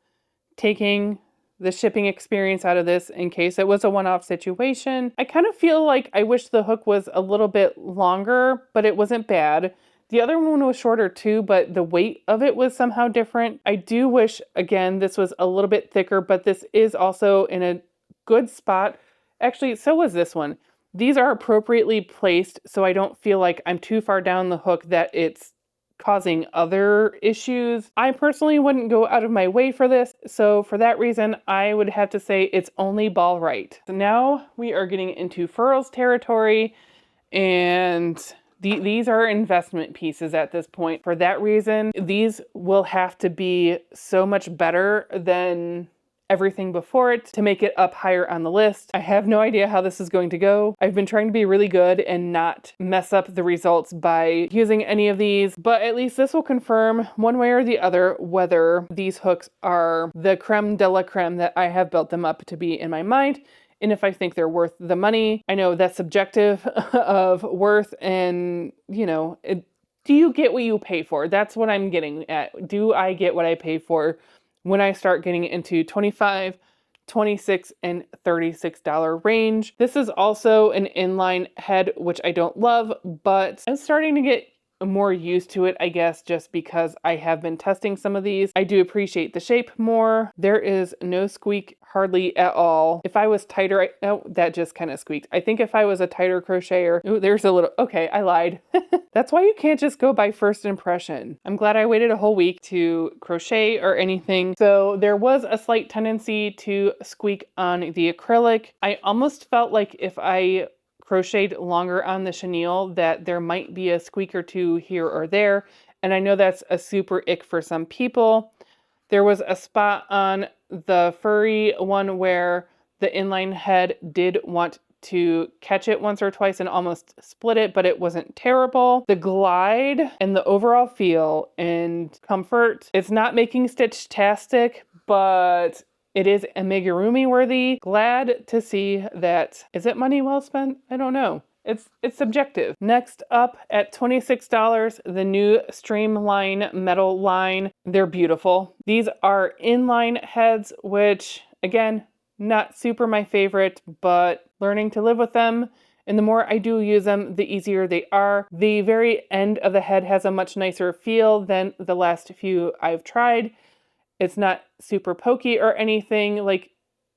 taking the shipping experience out of this in case it was a one-off situation. I kind of feel like I wish the hook was a little bit longer, but it wasn't bad. The other one was shorter too, but the weight of it was somehow different. I do wish, again, this was a little bit thicker, but this is also in a good spot. Actually, so was this one. These are appropriately placed, so I don't feel like I'm too far down the hook that it's causing other issues. I personally wouldn't go out of my way for this, so for that reason, I would have to say it's only ball right. So now we are getting into Furls territory, and these are investment pieces at this point. For that reason, these will have to be so much better than everything before it to make it up higher on the list. I have no idea how this is going to go. I've been trying to be really good and not mess up the results by using any of these, but at least this will confirm one way or the other whether these hooks are the creme de la creme that I have built them up to be in my mind, and if I think they're worth the money. I know that's subjective of worth, and you know, do you get what you pay for? That's what I'm getting at. Do I get what I pay for when I start getting into $25, $26, and $36 range? This is also an inline head, which I don't love, but I'm starting to get more used to it, I guess, just because I have been testing some of these. I do appreciate the shape more. There is no squeak hardly at all. If I was tighter, oh, that just kind of squeaked. I think if I was a tighter crocheter, ooh, there's a little, okay, I lied. That's why you can't just go by first impression. I'm glad I waited a whole week to crochet or anything. So there was a slight tendency to squeak on the acrylic. I almost felt like if I crocheted longer on the chenille that there might be a squeak or two here or there. And I know that's a super ick for some people. There was a spot on the furry one where the inline head did want to catch it once or twice and almost split it, but it wasn't terrible. The glide and the overall feel and comfort, it's not making stitch-tastic, but it is amigurumi worthy. Glad to see that. Is it money well spent? I don't know. It's subjective. Next up at $26, the new Streamline Metal line. They're beautiful. These are inline heads, which again, not super my favorite, but learning to live with them. And the more I do use them, the easier they are. The very end of the head has a much nicer feel than the last few I've tried. It's not super pokey or anything. Like,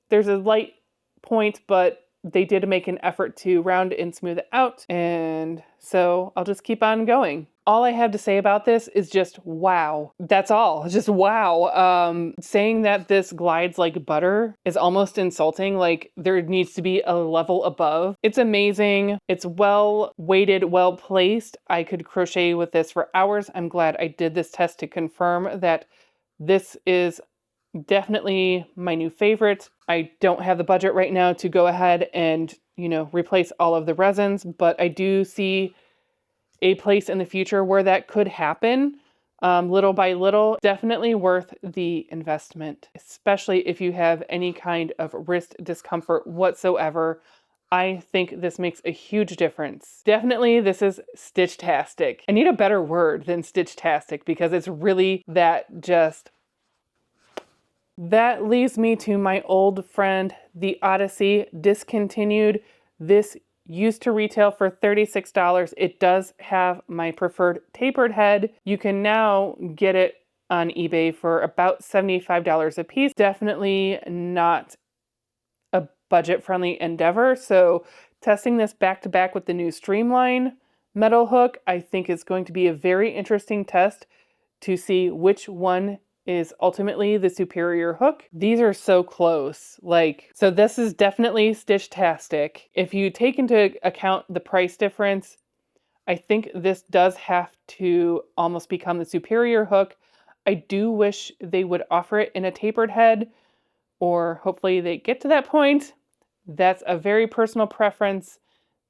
there's a light point, but they did make an effort to round and smooth it out. And so I'll just keep on going. All I have to say about this is just wow. That's all. Just wow. Saying that this glides like butter is almost insulting. Like, there needs to be a level above. It's amazing. It's well weighted, well placed. I could crochet with this for hours. I'm glad I did this test to confirm that this is definitely my new favorite. I don't have the budget right now to go ahead and, you know, replace all of the resins, but I do see a place in the future where that could happen, little by little. Definitely worth the investment, especially if you have any kind of wrist discomfort whatsoever. I think this makes a huge difference. Definitely, this is stitch-tastic. I need a better word than stitch-tastic because it's really that just... That leads me to my old friend, the Odyssey, discontinued. This used to retail for $36. It does have my preferred tapered head. You can now get it on eBay for about $75 a piece. Definitely not a budget-friendly endeavor. So testing this back-to-back with the new Streamline metal hook, I think is going to be a very interesting test to see which one is ultimately the superior hook. These are so close. Like, so this is definitely stitch-tastic. If you take into account the price difference, I think this does have to almost become the superior hook. I do wish they would offer it in a tapered head, or hopefully they get to that point. That's a very personal preference.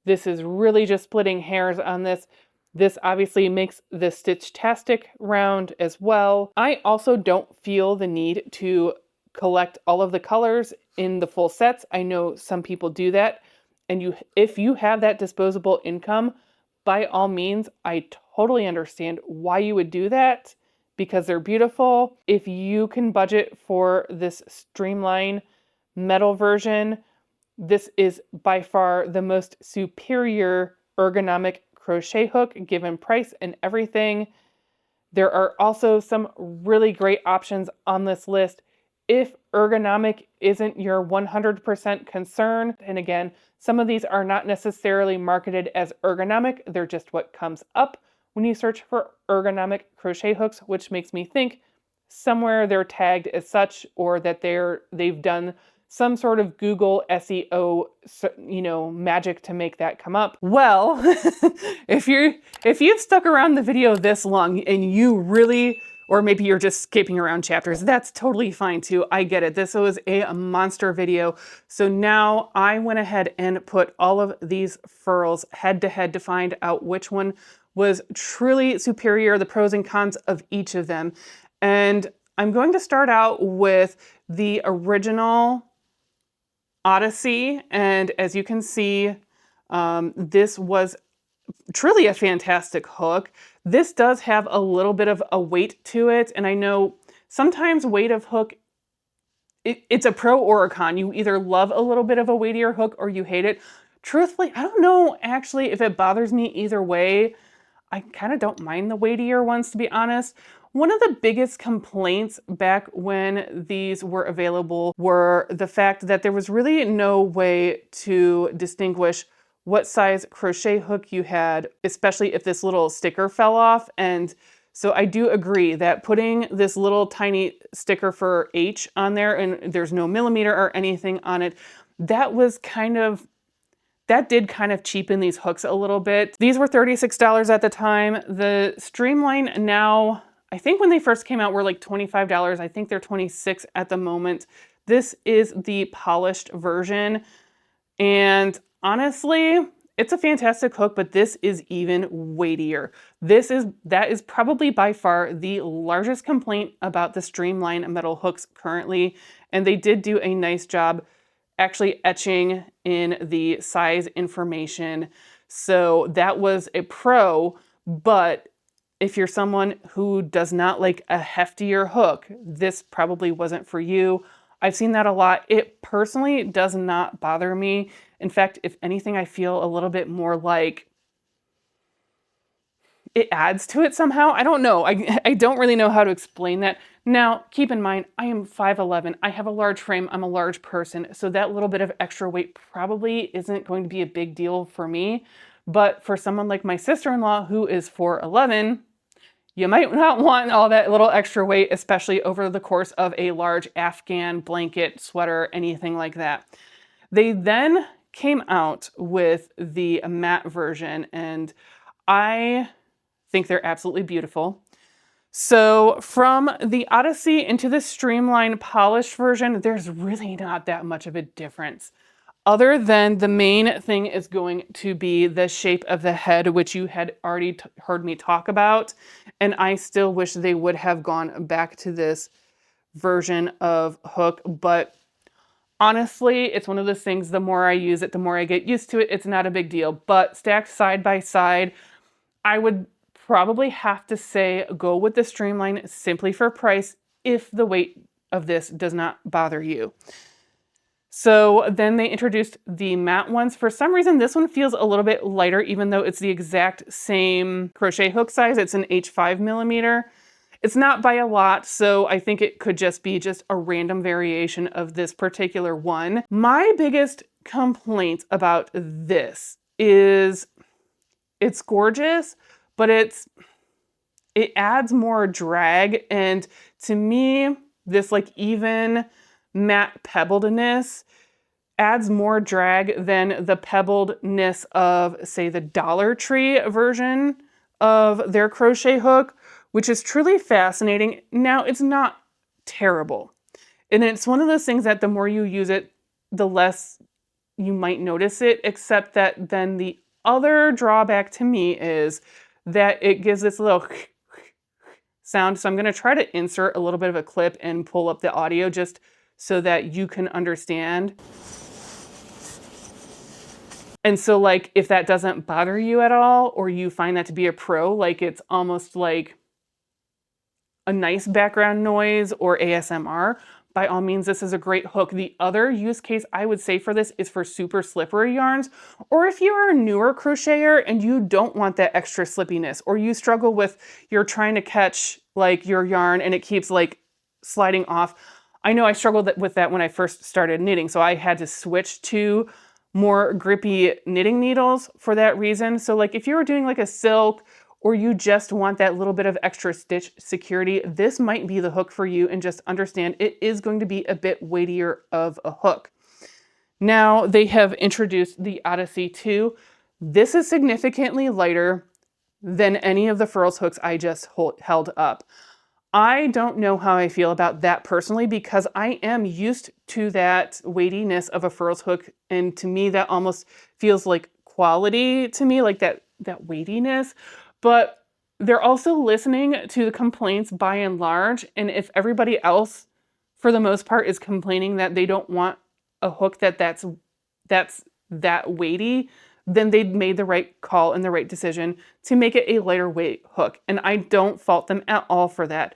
This is really just splitting hairs on this. This obviously makes the stitch-tastic round as well. I also don't feel the need to collect all of the colors in the full sets. I know some people do that. And if you have that disposable income, by all means, I totally understand why you would do that because they're beautiful. If you can budget for this Streamline metal version, this is by far the most superior ergonomic crochet hook given price and everything. There are also some really great options on this list if ergonomic isn't your 100% concern. And again, some of these are not necessarily marketed as ergonomic, they're just what comes up when you search for ergonomic crochet hooks, which makes me think somewhere they're tagged as such, or that they've done some sort of Google SEO, you know, magic to make that come up. Well, if you've stuck around the video this long and you really or maybe you're just skipping around chapters. That's totally fine too. I get it. This was a monster video. So now I went ahead and put all of these furls head to head to find out which one was truly superior, the pros and cons of each of them. And I'm going to start out with the original Odyssey. And as you can see, this was truly a fantastic hook. This does have a little bit of a weight to it. And I know sometimes weight of hook, it's a pro or a con. You either love a little bit of a weightier hook or you hate it. Truthfully, I don't know actually if it bothers me either way. I kind of don't mind the weightier ones, to be honest. One of the biggest complaints back when these were available were the fact that there was really no way to distinguish what size crochet hook you had, especially if this little sticker fell off. And so I do agree that putting this little tiny sticker for H on there and there's no millimeter or anything on it, that did kind of cheapen these hooks a little bit. These were $36 at the time. The Streamline now, I think when they first came out, were like $25. I think they're $26 at the moment. This is the polished version. And honestly, it's a fantastic hook, but this is even weightier. That is probably by far the largest complaint about the Streamline metal hooks currently. And they did do a nice job actually etching in the size information. So that was a pro, but if you're someone who does not like a heftier hook, this probably wasn't for you. I've seen that a lot. It personally does not bother me. In fact, if anything, I feel a little bit more like it adds to it somehow. I don't know. I don't really know how to explain that. Now, keep in mind, I am 5'11". I have a large frame. I'm a large person. So that little bit of extra weight probably isn't going to be a big deal for me. But for someone like my sister-in-law who is 4'11", you might not want all that little extra weight, especially over the course of a large Afghan blanket, sweater, anything like that. They then came out with the matte version, and I think they're absolutely beautiful. So from the Odyssey into the Streamline polished version, there's really not that much of a difference. Other than the main thing is going to be the shape of the head, which you had already heard me talk about. And I still wish they would have gone back to this version of hook. But honestly, it's one of those things, the more I use it, the more I get used to it. It's not a big deal. But stacked side by side, I would probably have to say go with the Streamline simply for price if the weight of this does not bother you. So then they introduced the matte ones. For some reason, this one feels a little bit lighter, even though it's the exact same crochet hook size. It's an H5 millimeter. It's not by a lot, so I think it could just be just a random variation of this particular one. My biggest complaint about this is it's gorgeous, but it adds more drag. And to me, this like even matte pebbledness adds more drag than the pebbledness of, say, the Dollar Tree version of their crochet hook, which is truly fascinating. Now, it's not terrible. And it's one of those things that the more you use it, the less you might notice it, except that then the other drawback to me is that it gives this little sound. So I'm going to try to insert a little bit of a clip and pull up the audio just so that you can understand. And so like if that doesn't bother you at all, or you find that to be a pro, like it's almost like a nice background noise or ASMR, by all means, this is a great hook. The other use case I would say for this is for super slippery yarns, or if you're a newer crocheter and you don't want that extra slippiness, or you struggle with, you're trying to catch like your yarn and it keeps like sliding off. I know I struggled with that when I first started knitting, so I had to switch to more grippy knitting needles for that reason. So like if you were doing like a silk, or you just want that little bit of extra stitch security, this might be the hook for you, and just understand it is going to be a bit weightier of a hook. Now they have introduced the Odyssey 2. This is significantly lighter than any of the Furls hooks I just held up. I don't know how I feel about that personally because I am used to that weightiness of a Furls hook, and to me that almost feels like quality to me, like that weightiness. But they're also listening to the complaints by and large, and if everybody else for the most part is complaining that they don't want a hook that's that weighty, then they'd made the right call and the right decision to make it a lighter weight hook. And I don't fault them at all for that.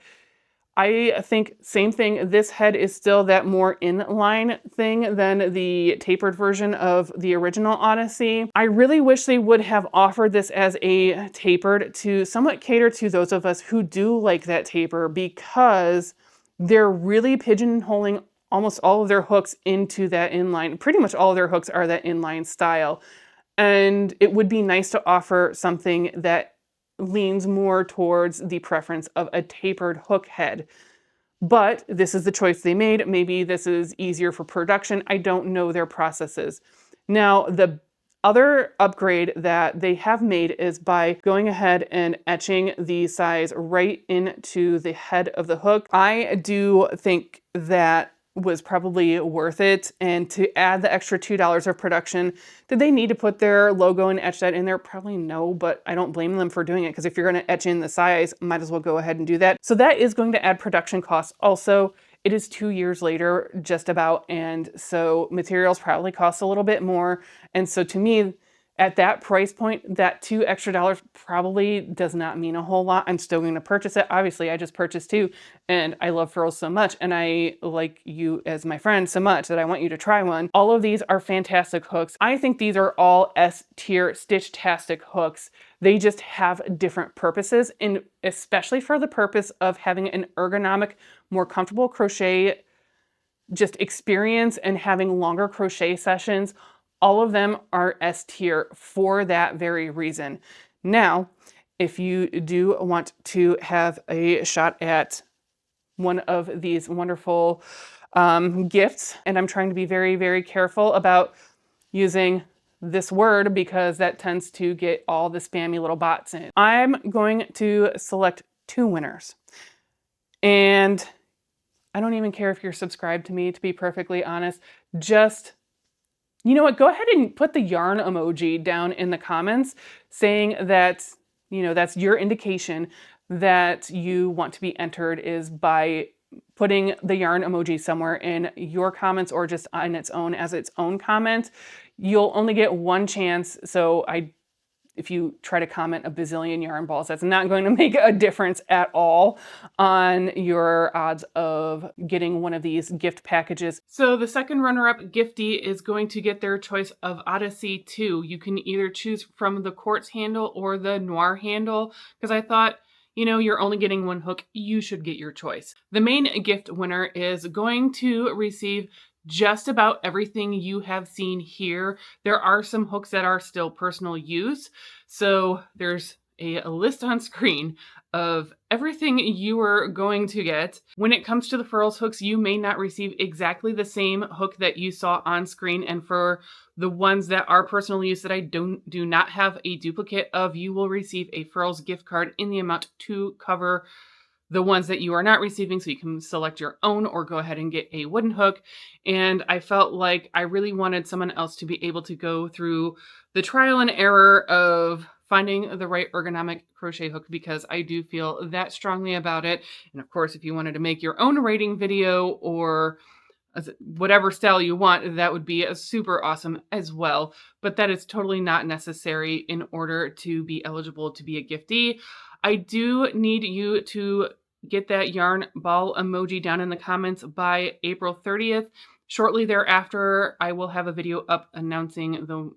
I think same thing, this head is still that more inline thing than the tapered version of the original Odyssey. I really wish they would have offered this as a tapered to somewhat cater to those of us who do like that taper, because they're really pigeonholing almost all of their hooks into that inline. Pretty much all of their hooks are that inline style. And it would be nice to offer something that leans more towards the preference of a tapered hook head. But this is the choice they made. Maybe this is easier for production. I don't know their processes. Now, the other upgrade that they have made is by going ahead and etching the size right into the head of the hook. I do think that was probably worth it. And to add the extra $2 of production, did they need to put their logo and etch that in there? Probably no, but I don't blame them for doing it, because if you're going to etch in the size, might as well go ahead and do that. So that is going to add production costs. Also, it is 2 years later, just about, and so materials probably cost a little bit more. And so to me, at that price point, that $2 extra probably does not mean a whole lot. I'm still going to purchase it. Obviously, I just purchased 2, and I love Furls so much, and I like you as my friend so much that I want you to try one. All of these are fantastic hooks. I think these are all S-tier stitch-tastic hooks. They just have different purposes, and especially for the purpose of having an ergonomic, more comfortable crochet just experience and having longer crochet sessions. All of them are S tier for that very reason. Now, if you do want to have a shot at one of these wonderful gifts, and I'm trying to be very, very careful about using this word because that tends to get all the spammy little bots in. I'm going to select 2 winners. And I don't even care if you're subscribed to me, to be perfectly honest. Just, you know what, go ahead and put the yarn emoji down in the comments saying that, you know, that's your indication that you want to be entered, is by putting the yarn emoji somewhere in your comments or just on its own as its own comment. You'll only get 1 chance, so if you try to comment a bazillion yarn balls, that's not going to make a difference at all on your odds of getting one of these gift packages. So the second runner-up giftee is going to get their choice of Odyssey 2. You can either choose from the quartz handle or the noir handle, because I thought, you know, you're only getting 1 hook, you should get your choice. The main gift winner is going to receive just about everything you have seen here. There are some hooks that are still personal use. So there's a list on screen of everything you are going to get. When it comes to the Furls hooks, you may not receive exactly the same hook that you saw on screen. And for the ones that are personal use that I do not have a duplicate of, you will receive a Furls gift card in the amount to cover the ones that you are not receiving, so you can select your own or go ahead and get a wooden hook. And I felt like I really wanted someone else to be able to go through the trial and error of finding the right ergonomic crochet hook, because I do feel that strongly about it. And of course, if you wanted to make your own rating video or whatever style you want, that would be a super awesome as well. But that is totally not necessary in order to be eligible to be a giftee. I do need you to get that yarn ball emoji down in the comments by April 30th. Shortly thereafter, I will have a video up announcing the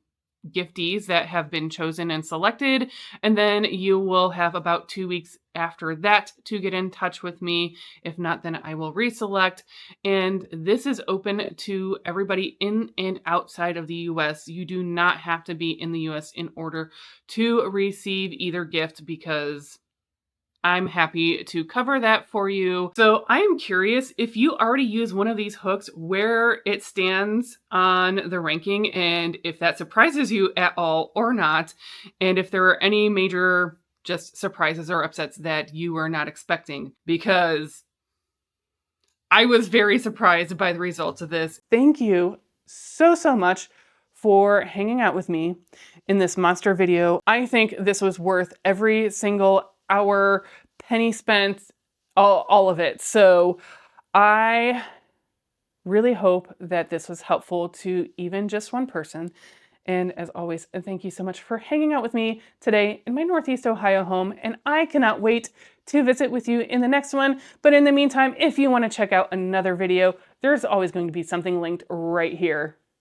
giftees that have been chosen and selected. And then you will have about 2 weeks after that to get in touch with me. If not, then I will reselect. And this is open to everybody in and outside of the US. You do not have to be in the US in order to receive either gift, because I'm happy to cover that for you. So I am curious if you already use one of these hooks, where it stands on the ranking, and if that surprises you at all or not, and if there are any major just surprises or upsets that you were not expecting, because I was very surprised by the results of this. Thank you so much for hanging out with me in this monster video. I think this was worth every single hour, penny spent, all of it. So I really hope that this was helpful to even just one person. And as always, thank you so much for hanging out with me today in my Northeast Ohio home. And I cannot wait to visit with you in the next one. But in the meantime, if you want to check out another video, there's always going to be something linked right here.